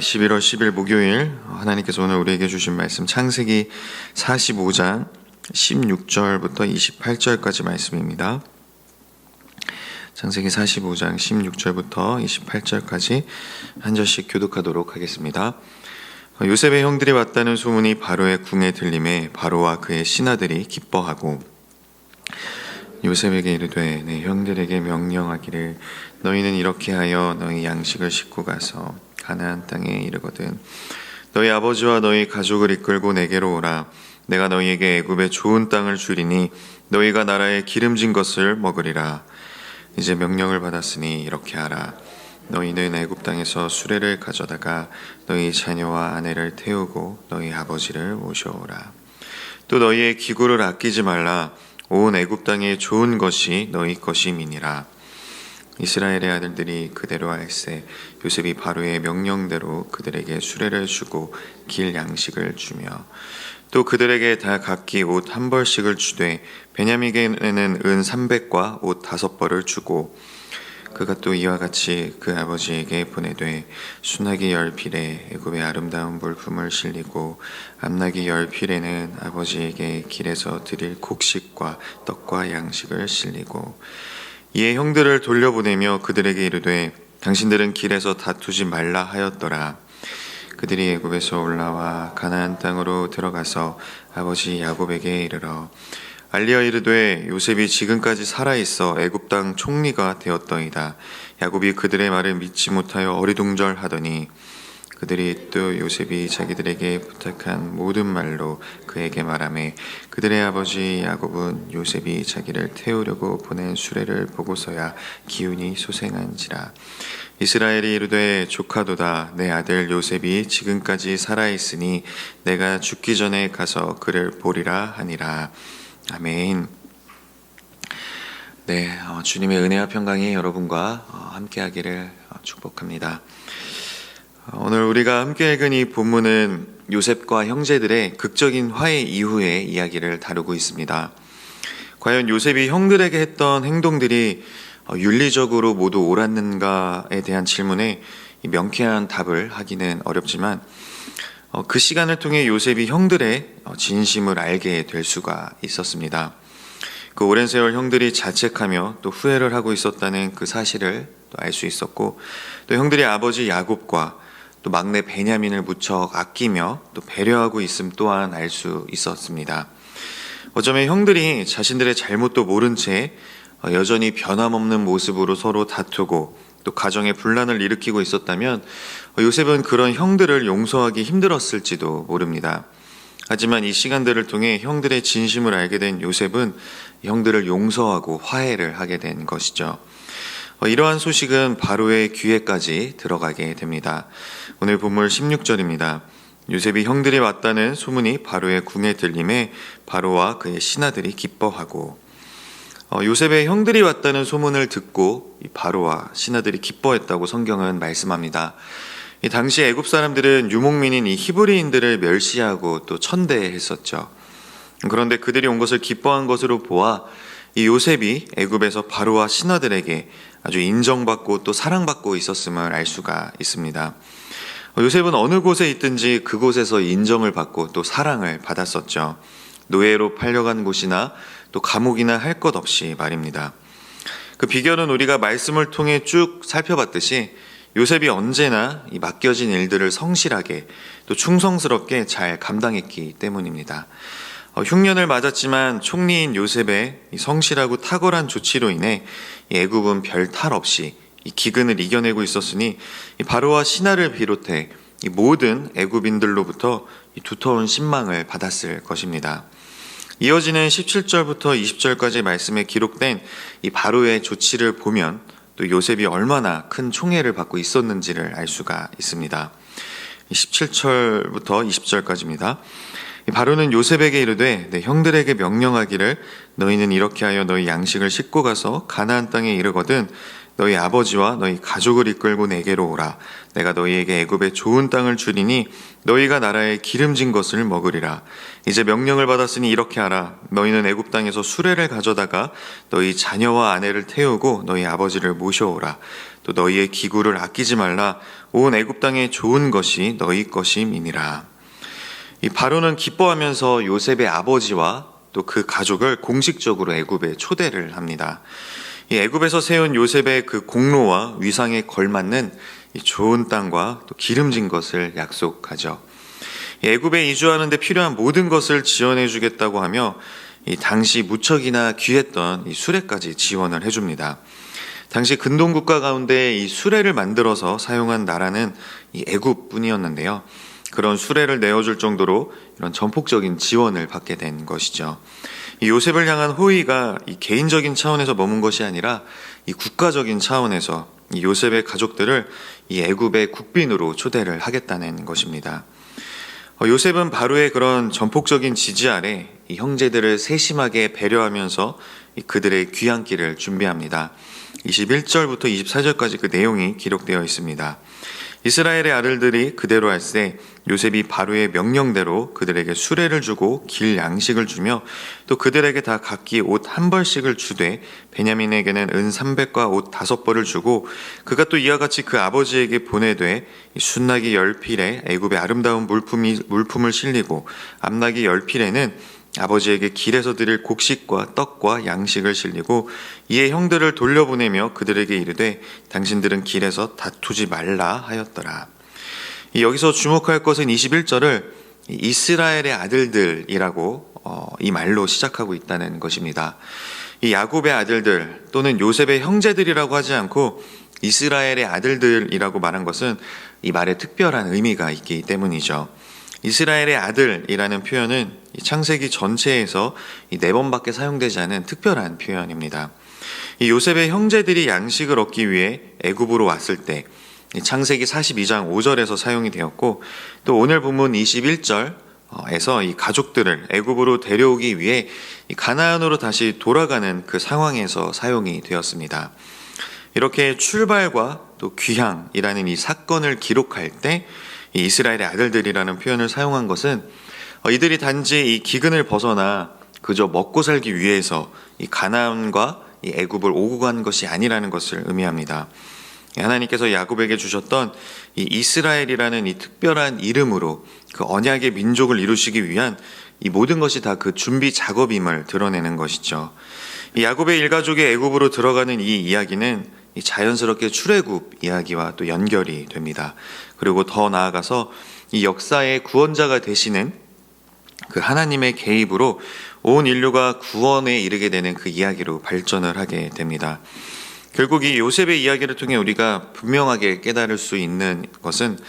11월 10일 목요일 하나님께서 오늘 우리에게 주신 말씀 창세기 45장 16절부터 28절까지 말씀입니다. 창세기 45장 16절부터 28절까지 한 절씩 교독하도록 하겠습니다. 요셉의 형들이 왔다는 소문이 바로의 궁에 들림에 바로와 그의 신하들이 기뻐하고 요셉에게 이르되 내 형들에게 명령하기를 너희는 이렇게 하여 너희 양식을 싣고 가서 가나안 땅에 이르거든 너희 아버지와 너희 가족을 이끌고 내게로 오라. 내가 너희에게 애굽의 좋은 땅을 주리니 너희가 나라의 기름진 것을 먹으리라. 이제 명령을 받았으니 이렇게 하라. 너희는 애굽 땅에서 수레를 가져다가 너희 자녀와 아내를 태우고 너희 아버지를 모셔오라. 또 너희의 기구를 아끼지 말라. 온 애굽 땅에 좋은 것이 너희 것임이니라. 이스라엘의 아들들이 그대로 할세 요셉이 바로의 명령대로 그들에게 수레를 주고 길 양식을 주며 또 그들에게 다 각기 옷 한 벌씩을 주되 베냐민에게는 은 300과 옷 5벌을 주고 그가 또 이와 같이 그 아버지에게 보내되 순하기 10필에 애굽의 아름다운 물품을 실리고 암나기 10필에는 아버지에게 길에서 드릴 곡식과 떡과 양식을 실리고 이에 형들을 돌려보내며 그들에게 이르되 당신들은 길에서 다투지 말라 하였더라. 그들이 애굽에서 올라와 가나안 땅으로 들어가서 아버지 야곱에게 이르러 알리어 이르되 요셉이 지금까지 살아있어 애굽 땅 총리가 되었더이다. 야곱이 그들의 말을 믿지 못하여 어리둥절하더니 그들이 또 요셉이 자기들에게 부탁한 모든 말로 그에게 말하매 그들의 아버지 야곱은 요셉이 자기를 태우려고 보낸 수레를 보고서야 기운이 소생한지라. 이스라엘이 이르되 조카도다. 내 아들 요셉이 지금까지 살아있으니 내가 죽기 전에 가서 그를 보리라 하니라. 아멘. 네, 주님의 은혜와 평강이 여러분과 함께하기를 축복합니다. 오늘 우리가 함께 읽은 이 본문은 요셉과 형제들의 극적인 화해 이후의 이야기를 다루고 있습니다. 과연 요셉이 형들에게 했던 행동들이 윤리적으로 모두 옳았는가에 대한 질문에 명쾌한 답을 하기는 어렵지만 그 시간을 통해 요셉이 형들의 진심을 알게 될 수가 있었습니다. 그 오랜 세월 형들이 자책하며 또 후회를 하고 있었다는 그 사실을 또 알 수 있었고 또 형들이 아버지 야곱과 또 막내 베냐민을 무척 아끼며 또 배려하고 있음 또한 알 수 있었습니다. 어쩌면 형들이 자신들의 잘못도 모른 채 여전히 변함없는 모습으로 서로 다투고 또 가정에 분란을 일으키고 있었다면 요셉은 그런 형들을 용서하기 힘들었을지도 모릅니다. 하지만 이 시간들을 통해 형들의 진심을 알게 된 요셉은 형들을 용서하고 화해를 하게 된 것이죠. 이러한 소식은 바로의 귀에까지 들어가게 됩니다. 오늘 본문 16절입니다. 요셉이 형들이 왔다는 소문이 바로의 궁에 들림에 바로와 그의 신하들이 기뻐하고 요셉의 형들이 왔다는 소문을 듣고 바로와 신하들이 기뻐했다고 성경은 말씀합니다. 이 당시 애굽 사람들은 유목민인 이 히브리인들을 멸시하고 또 천대했었죠. 그런데 그들이 온 것을 기뻐한 것으로 보아 이 요셉이 애굽에서 바로와 신하들에게 아주 인정받고 또 사랑받고 있었음을 알 수가 있습니다. 요셉은 어느 곳에 있든지 그곳에서 인정을 받고 또 사랑을 받았었죠. 노예로 팔려간 곳이나 또 감옥이나 할 것 없이 말입니다. 그 비결은 우리가 말씀을 통해 쭉 살펴봤듯이 요셉이 언제나 이 맡겨진 일들을 성실하게 또 충성스럽게 잘 감당했기 때문입니다. 흉년을 맞았지만 총리인 요셉의 성실하고 탁월한 조치로 인해 애굽은 별 탈 없이 이 기근을 이겨내고 있었으니 바로와 신하를 비롯해 이 모든 애굽인들로부터 이 두터운 신망을 받았을 것입니다. 이어지는 17절부터 20절까지 말씀에 기록된 이 바로의 조치를 보면 또 요셉이 얼마나 큰 총애를 받고 있었는지를 알 수가 있습니다. 17절부터 20절까지입니다. 바로는 요셉에게 이르되 내 형들에게 명령하기를 너희는 이렇게 하여 너희 양식을 싣고 가서 가나안 땅에 이르거든 너희 아버지와 너희 가족을 이끌고 내게로 오라. 내가 너희에게 애굽의 좋은 땅을 주리니 너희가 나라의 기름진 것을 먹으리라. 이제 명령을 받았으니 이렇게 하라. 너희는 애굽 땅에서 수레를 가져다가 너희 자녀와 아내를 태우고 너희 아버지를 모셔오라. 또 너희의 기구를 아끼지 말라. 온 애굽 땅에 좋은 것이 너희 것임이니라. 이 바로는 기뻐하면서 요셉의 아버지와 또 그 가족을 공식적으로 애굽에 초대를 합니다. 이 애굽에서 세운 요셉의 그 공로와 위상에 걸맞는 이 좋은 땅과 또 기름진 것을 약속하죠. 이 애굽에 이주하는 데 필요한 모든 것을 지원해 주겠다고 하며 이 당시 무척이나 귀했던 이 수레까지 지원을 해줍니다. 당시 근동 국가 가운데 이 수레를 만들어서 사용한 나라는 이 애굽뿐이었는데요. 그런 수레를 내어줄 정도로 이런 전폭적인 지원을 받게 된 것이죠. 이 요셉을 향한 호의가 이 개인적인 차원에서 머문 것이 아니라 이 국가적인 차원에서 이 요셉의 가족들을 이 애굽의 국빈으로 초대를 하겠다는 것입니다. 요셉은 바로의 그런 전폭적인 지지 아래 이 형제들을 세심하게 배려하면서 그들의 귀향길을 준비합니다. 21절부터 24절까지 그 내용이 기록되어 있습니다. 이스라엘의 아들들이 그대로 할세 요셉이 바로의 명령대로 그들에게 수레를 주고 길 양식을 주며 또 그들에게 다 각기 옷 한 벌씩을 주되 베냐민에게는 은 300과 옷 5벌을 주고 그가 또 이와 같이 그 아버지에게 보내되 순나기 10필에 애굽의 아름다운 물품을 실리고 암나기 10필에는 아버지에게 길에서 드릴 곡식과 떡과 양식을 실리고 이에 형들을 돌려보내며 그들에게 이르되 당신들은 길에서 다투지 말라 하였더라. 여기서 주목할 것은 21절을 이스라엘의 아들들이라고 이 말로 시작하고 있다는 것입니다. 이 야곱의 아들들 또는 요셉의 형제들이라고 하지 않고 이스라엘의 아들들이라고 말한 것은 이 말에 특별한 의미가 있기 때문이죠. 이스라엘의 아들이라는 표현은 창세기 전체에서 4번밖에 사용되지 않은 특별한 표현입니다. 이 요셉의 형제들이 양식을 얻기 위해 애굽으로 왔을 때 창세기 42장 5절에서 사용이 되었고 또 오늘 본문 21절에서 이 가족들을 애굽으로 데려오기 위해 가나안으로 다시 돌아가는 그 상황에서 사용이 되었습니다. 이렇게 출발과 또 귀향이라는 이 사건을 기록할 때 이 이스라엘의 아들들이라는 표현을 사용한 것은 이들이 단지 이 기근을 벗어나 그저 먹고 살기 위해서 이 가나안과 이 애굽을 오고 간 것이 아니라는 것을 의미합니다. 하나님께서 야곱에게 주셨던 이 이스라엘이라는 이 특별한 이름으로 그 언약의 민족을 이루시기 위한 이 모든 것이 다 그 준비 작업임을 드러내는 것이죠. 이 야곱의 일가족이 애굽으로 들어가는 이 이야기는 이 자연스럽게 출애굽 이야기와 또 연결이 됩니다. 그리고 더 나아가서 이 역사의 구원자가 되시는 그 하나님의 개입으로 온 인류가 구원에 이르게 되는 그 이야기로 발전을 하게 됩니다. 결국 이 요셉의 이야기를 통해 우리가 분명하게 깨달을 수 있는 것은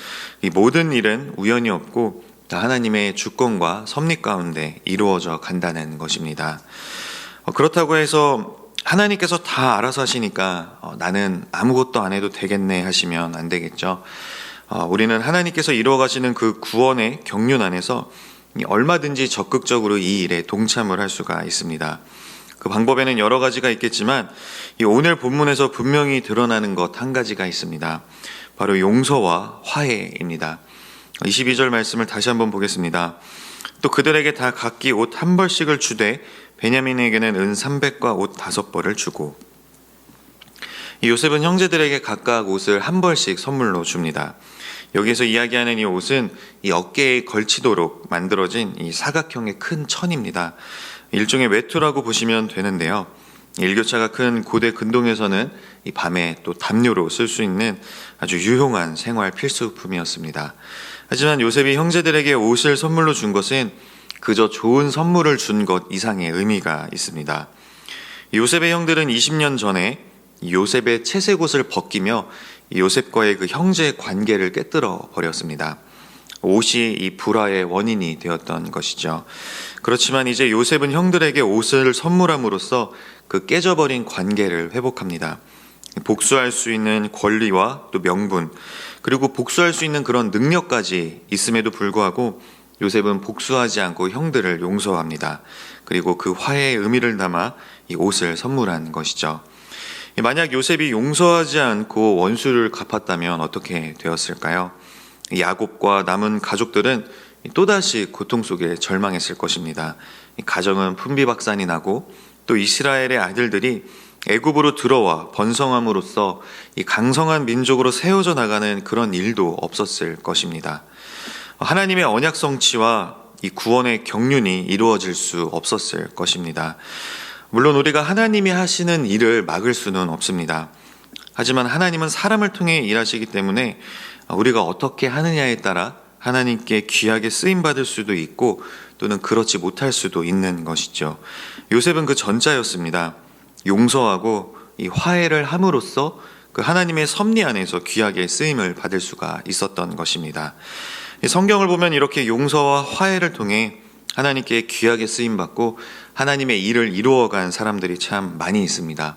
이 모든 일은 우연이 없고 다 하나님의 주권과 섭리 가운데 이루어져 간다는 것입니다. 그렇다고 해서 하나님께서 다 알아서 하시니까 나는 아무것도 안 해도 되겠네 하시면 안 되겠죠. 우리는 하나님께서 이루어 가시는 그 구원의 경륜 안에서 얼마든지 적극적으로 이 일에 동참을 할 수가 있습니다. 그 방법에는 여러 가지가 있겠지만 이 오늘 본문에서 분명히 드러나는 것 한 가지가 있습니다. 바로 용서와 화해입니다. 22절 말씀을 다시 한번 보겠습니다. 또 그들에게 다 각기 옷 한 벌씩을 주되 베냐민에게는 은 300과 옷 5벌을 주고 요셉은 형제들에게 각각 옷을 한 벌씩 선물로 줍니다. 여기에서 이야기하는 이 옷은 이 어깨에 걸치도록 만들어진 이 사각형의 큰 천입니다. 일종의 외투라고 보시면 되는데요. 일교차가 큰 고대 근동에서는 이 밤에 또 담요로 쓸 수 있는 아주 유용한 생활 필수품이었습니다. 하지만 요셉이 형제들에게 옷을 선물로 준 것은 그저 좋은 선물을 준 것 이상의 의미가 있습니다. 요셉의 형들은 20년 전에 요셉의 채색 옷을 벗기며 요셉과의 그 형제 관계를 깨뜨려 버렸습니다. 옷이 이 불화의 원인이 되었던 것이죠. 그렇지만 이제 요셉은 형들에게 옷을 선물함으로써 그 깨져버린 관계를 회복합니다. 복수할 수 있는 권리와 또 명분, 그리고 복수할 수 있는 그런 능력까지 있음에도 불구하고 요셉은 복수하지 않고 형들을 용서합니다. 그리고 그 화해의 의미를 담아 이 옷을 선물한 것이죠. 만약 요셉이 용서하지 않고 원수를 갚았다면 어떻게 되었을까요? 야곱과 남은 가족들은 또다시 고통 속에 절망했을 것입니다. 가정은 풍비박산이 나고 또 이스라엘의 아들들이 애굽으로 들어와 번성함으로써 이 강성한 민족으로 세워져 나가는 그런 일도 없었을 것입니다. 하나님의 언약 성취와 이 구원의 경륜이 이루어질 수 없었을 것입니다. 물론 우리가 하나님이 하시는 일을 막을 수는 없습니다. 하지만 하나님은 사람을 통해 일하시기 때문에 우리가 어떻게 하느냐에 따라 하나님께 귀하게 쓰임받을 수도 있고 또는 그렇지 못할 수도 있는 것이죠. 요셉은 그 전자였습니다. 용서하고 이 화해를 함으로써 그 하나님의 섭리 안에서 귀하게 쓰임을 받을 수가 있었던 것입니다. 성경을 보면 이렇게 용서와 화해를 통해 하나님께 귀하게 쓰임받고 하나님의 일을 이루어간 사람들이 참 많이 있습니다.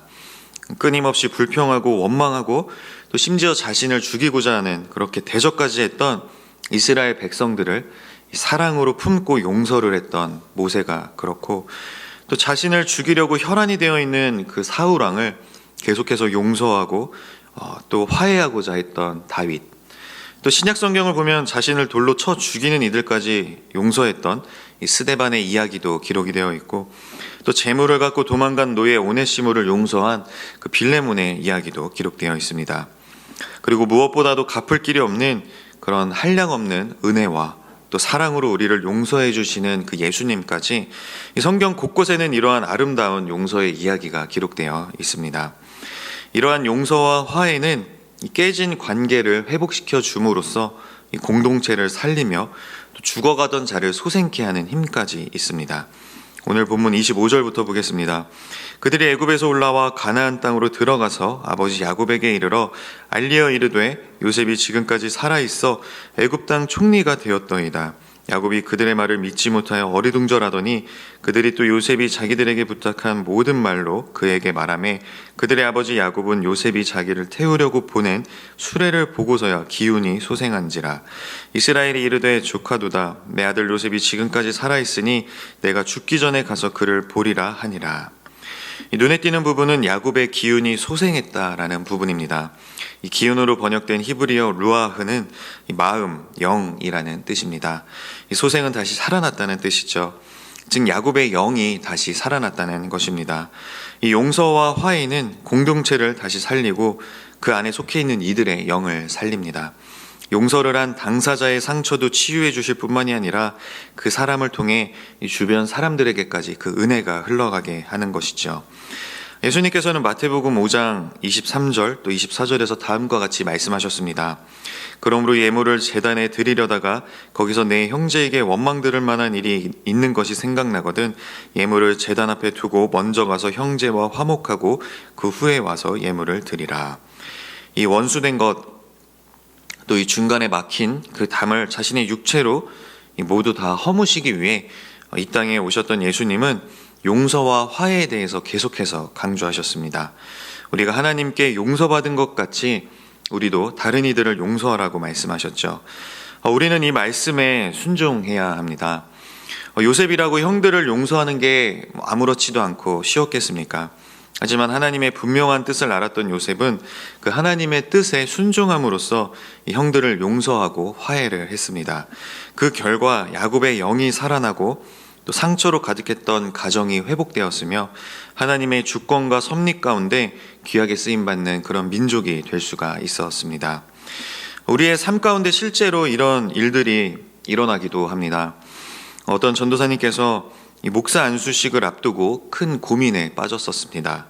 끊임없이 불평하고 원망하고 또 심지어 자신을 죽이고자 하는 그렇게 대적까지 했던 이스라엘 백성들을 사랑으로 품고 용서를 했던 모세가 그렇고, 또 자신을 죽이려고 혈안이 되어 있는 그 사울 왕을 계속해서 용서하고 또 화해하고자 했던 다윗, 또 신약 성경을 보면 자신을 돌로 쳐 죽이는 이들까지 용서했던 이 스데반의 이야기도 기록이 되어 있고, 또 재물을 갖고 도망간 노예 오네시모를 용서한 그 빌레몬의 이야기도 기록되어 있습니다. 그리고 무엇보다도 갚을 길이 없는 그런 한량없는 은혜와 또 사랑으로 우리를 용서해 주시는 그 예수님까지 이 성경 곳곳에는 이러한 아름다운 용서의 이야기가 기록되어 있습니다. 이러한 용서와 화해는 깨진 관계를 회복시켜 줌으로써 이 공동체를 살리며 또 죽어가던 자를 소생케 하는 힘까지 있습니다. 오늘 본문 25절부터 보겠습니다. 그들이 애굽에서 올라와 가나안 땅으로 들어가서 아버지 야곱에게 이르러 알리어 이르되 요셉이 지금까지 살아있어 애굽 땅 총리가 되었더이다. 야곱이 그들의 말을 믿지 못하여 어리둥절하더니 그들이 또 요셉이 자기들에게 부탁한 모든 말로 그에게 말하매 그들의 아버지 야곱은 요셉이 자기를 태우려고 보낸 수레를 보고서야 기운이 소생한지라. 이스라엘이 이르되 조카도다 내 아들 요셉이 지금까지 살아있으니 내가 죽기 전에 가서 그를 보리라 하니라. 이 눈에 띄는 부분은 야곱의 기운이 소생했다라는 부분입니다. 이 기운으로 번역된 히브리어 루아흐는 마음, 영이라는 뜻입니다. 이 소생은 다시 살아났다는 뜻이죠. 즉 야곱의 영이 다시 살아났다는 것입니다. 이 용서와 화해는 공동체를 다시 살리고 그 안에 속해 있는 이들의 영을 살립니다. 용서를 한 당사자의 상처도 치유해 주실 뿐만이 아니라 그 사람을 통해 이 주변 사람들에게까지 그 은혜가 흘러가게 하는 것이죠. 예수님께서는 마태복음 5장 23절 또 24절에서 다음과 같이 말씀하셨습니다. 그러므로 예물을 제단에 드리려다가 거기서 내 형제에게 원망 들을 만한 일이 있는 것이 생각나거든 예물을 제단 앞에 두고 먼저 가서 형제와 화목하고 그 후에 와서 예물을 드리라. 이 원수된 것 또 이 중간에 막힌 그 담을 자신의 육체로 모두 다 허무시기 위해 이 땅에 오셨던 예수님은 용서와 화해에 대해서 계속해서 강조하셨습니다. 우리가 하나님께 용서받은 것 같이 우리도 다른 이들을 용서하라고 말씀하셨죠. 우리는 이 말씀에 순종해야 합니다. 요셉이라고 형들을 용서하는 게 아무렇지도 않고 쉬웠겠습니까? 하지만 하나님의 분명한 뜻을 알았던 요셉은 그 하나님의 뜻에 순종함으로써 이 형들을 용서하고 화해를 했습니다. 그 결과 야곱의 영이 살아나고 또 상처로 가득했던 가정이 회복되었으며 하나님의 주권과 섭리 가운데 귀하게 쓰임받는 그런 민족이 될 수가 있었습니다. 우리의 삶 가운데 실제로 이런 일들이 일어나기도 합니다. 어떤 전도사님께서 이 목사 안수식을 앞두고 큰 고민에 빠졌었습니다.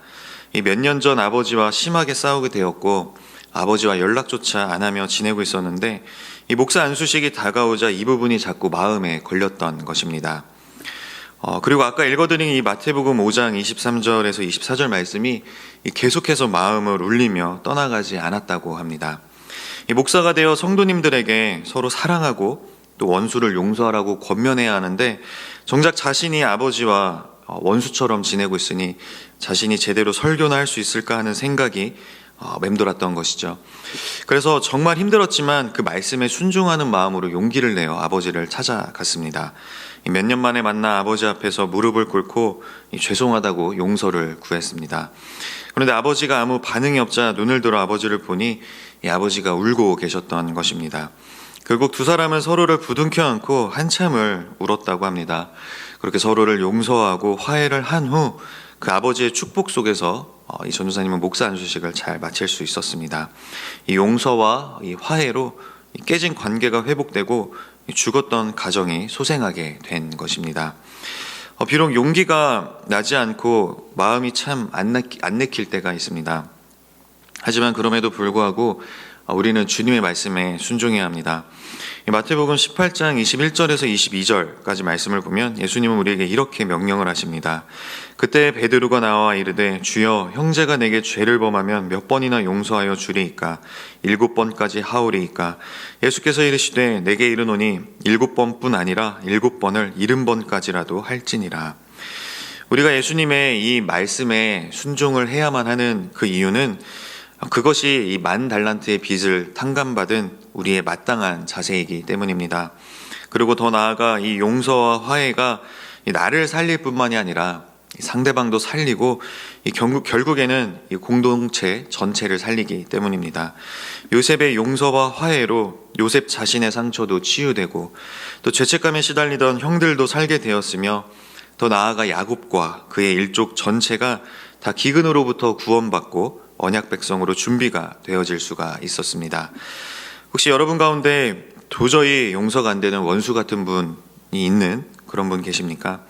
몇 년 전 아버지와 심하게 싸우게 되었고 아버지와 연락조차 안 하며 지내고 있었는데 이 목사 안수식이 다가오자 이 부분이 자꾸 마음에 걸렸던 것입니다. 그리고 아까 읽어드린 이 마태복음 5장 23절에서 24절 말씀이 계속해서 마음을 울리며 떠나가지 않았다고 합니다. 이 목사가 되어 성도님들에게 서로 사랑하고 또 원수를 용서하라고 권면해야 하는데 정작 자신이 아버지와 원수처럼 지내고 있으니 자신이 제대로 설교나 할 수 있을까 하는 생각이 맴돌았던 것이죠. 그래서 정말 힘들었지만 그 말씀에 순종하는 마음으로 용기를 내어 아버지를 찾아갔습니다. 몇 년 만에 만나 아버지 앞에서 무릎을 꿇고 죄송하다고 용서를 구했습니다. 그런데 아버지가 아무 반응이 없자 눈을 들어 아버지를 보니 이 아버지가 울고 계셨던 것입니다. 결국 두 사람은 서로를 부둥켜 안고 한참을 울었다고 합니다. 그렇게 서로를 용서하고 화해를 한 후 그 아버지의 축복 속에서 이 전도사님은 목사 안수식을 잘 마칠 수 있었습니다. 이 용서와 이 화해로 깨진 관계가 회복되고 죽었던 가정이 소생하게 된 것입니다. 비록 용기가 나지 않고 마음이 참 안 내킬 때가 있습니다. 하지만 그럼에도 불구하고 우리는 주님의 말씀에 순종해야 합니다. 마태복음 18장 21절에서 22절까지 말씀을 보면 예수님은 우리에게 이렇게 명령을 하십니다. 그때 베드로가 나와 이르되 주여 형제가 내게 죄를 범하면 몇 번이나 용서하여 주리이까 7번까지 하오리이까 예수께서 이르시되 내게 이르노니 7번뿐 아니라 7번을 70번까지라도 할지니라. 우리가 예수님의 이 말씀에 순종을 해야만 하는 그 이유는 그것이 이 10,000달란트의 빚을 탕감받은 우리의 마땅한 자세이기 때문입니다. 그리고 더 나아가 이 용서와 화해가 나를 살릴 뿐만이 아니라 상대방도 살리고 결국에는 이 공동체 전체를 살리기 때문입니다. 요셉의 용서와 화해로 요셉 자신의 상처도 치유되고 또 죄책감에 시달리던 형들도 살게 되었으며 더 나아가 야곱과 그의 일족 전체가 다 기근으로부터 구원받고 언약 백성으로 준비가 되어질 수가 있었습니다. 혹시 여러분 가운데 도저히 용서가 안 되는 원수 같은 분이 있는 그런 분 계십니까?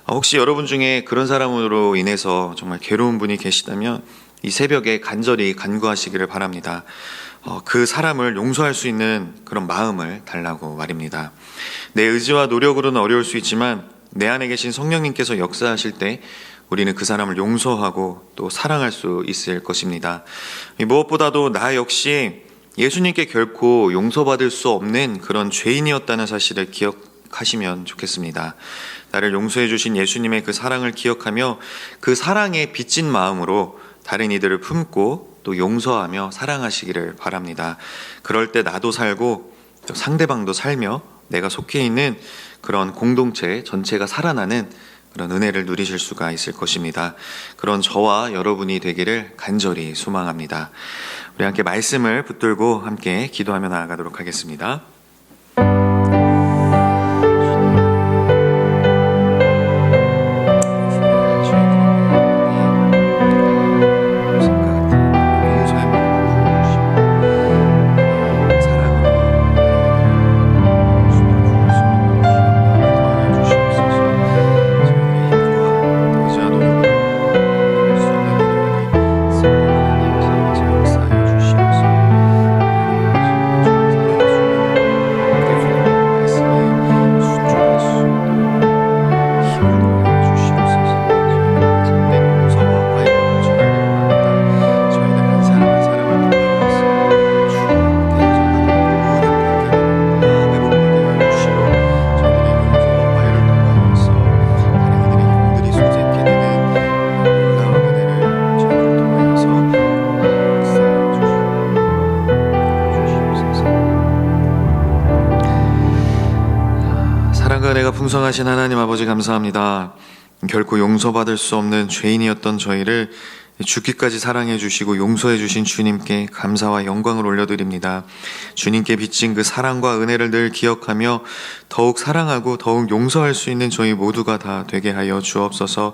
혹시 여러분 중에 그런 사람으로 인해서 정말 괴로운 분이 계시다면 이 새벽에 간절히 간구하시기를 바랍니다. 그 사람을 용서할 수 있는 그런 마음을 달라고 말입니다. 내 의지와 노력으로는 어려울 수 있지만 내 안에 계신 성령님께서 역사하실 때 우리는 그 사람을 용서하고 또 사랑할 수 있을 것입니다. 무엇보다도 나 역시 예수님께 결코 용서받을 수 없는 그런 죄인이었다는 사실을 기억하시면 좋겠습니다. 나를 용서해 주신 예수님의 그 사랑을 기억하며 그 사랑에 빚진 마음으로 다른 이들을 품고 또 용서하며 사랑하시기를 바랍니다. 그럴 때 나도 살고 또 상대방도 살며 내가 속해 있는 그런 공동체 전체가 살아나는 그런 은혜를 누리실 수가 있을 것입니다. 그런 저와 여러분이 되기를 간절히 소망합니다. 우리 함께 말씀을 붙들고 함께 기도하며 나아가도록 하겠습니다. 사랑과 은혜가 풍성하신 하나님 아버지 감사합니다. 결코 용서받을 수 없는 죄인이었던 저희를 죽기까지 사랑해 주시고 용서해 주신 주님께 감사와 영광을 올려드립니다. 주님께 빚진 그 사랑과 은혜를 늘 기억하며 더욱 사랑하고 더욱 용서할 수 있는 저희 모두가 다 되게 하여 주옵소서.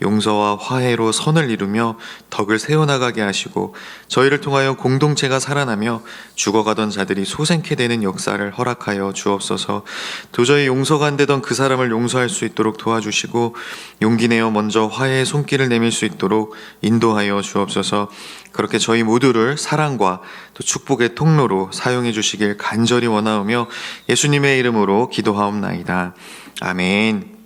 용서와 화해로 선을 이루며 덕을 세워나가게 하시고 저희를 통하여 공동체가 살아나며 죽어가던 자들이 소생케 되는 역사를 허락하여 주옵소서. 도저히 용서가 안 되던 그 사람을 용서할 수 있도록 도와주시고 용기 내어 먼저 화해의 손길을 내밀 수 있도록 인도하여 주옵소서. 그렇게 저희 모두를 사랑과 또 축복의 통로로 사용해 주시길 간절히 원하오며 예수님의 이름으로 기도하옵나이다. 아멘.